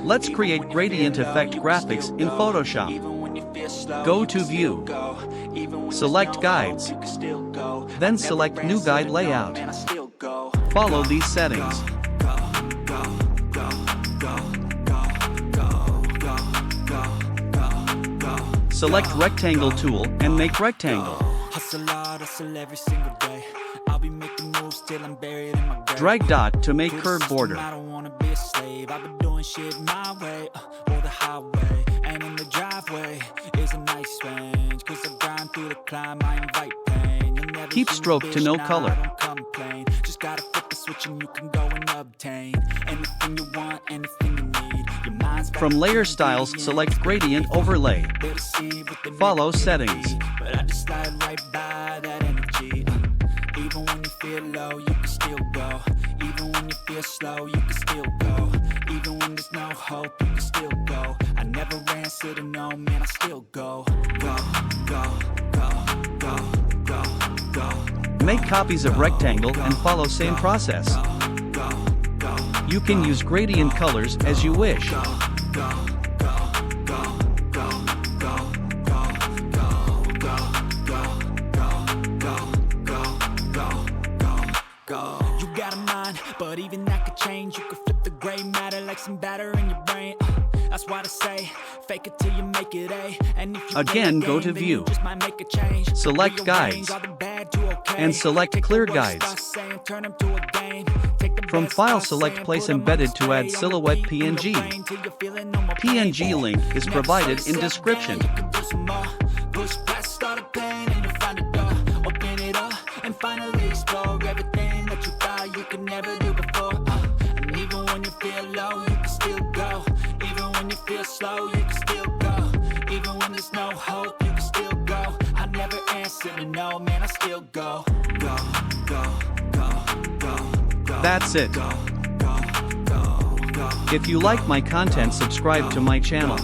Let's create gradient effect graphics in Photoshop. Go to View. Select Guides. Then select New Guide Layout. Follow these settings. Select Rectangle tool and make rectangle. Drag dot to make curved border. Keep stroke to no color. From Layer Styles, select Gradient Overlay. Follow settings. Even when you feel low, you can still go. Even when you feel slow, you can still go. Even when there's no hope, you can still go. I never answer to no, man, I still go. Go, go, go, go, go, go. Make copies of rectangle and follow same process. You can use gradient colors as you wish. You got a mind, but even that could change. You could flip the gray matter like some batter in your brain. That's why I say, fake it till you make it A. And if you again, go to View. Select Guides. And select Clear Guides. From File, select Place Embedded to add Silhouette PNG. PNG link is provided in description. Finally explore everything that you thought you could never do before. And even when you feel low, you can still go. Even when you feel slow, you can still go. Even when there's no hope, you can still go. I never answer to no, man, I still go. Go, go, go, go, go. That's it. Go, go, go, go. If you like my content, subscribe to my channel.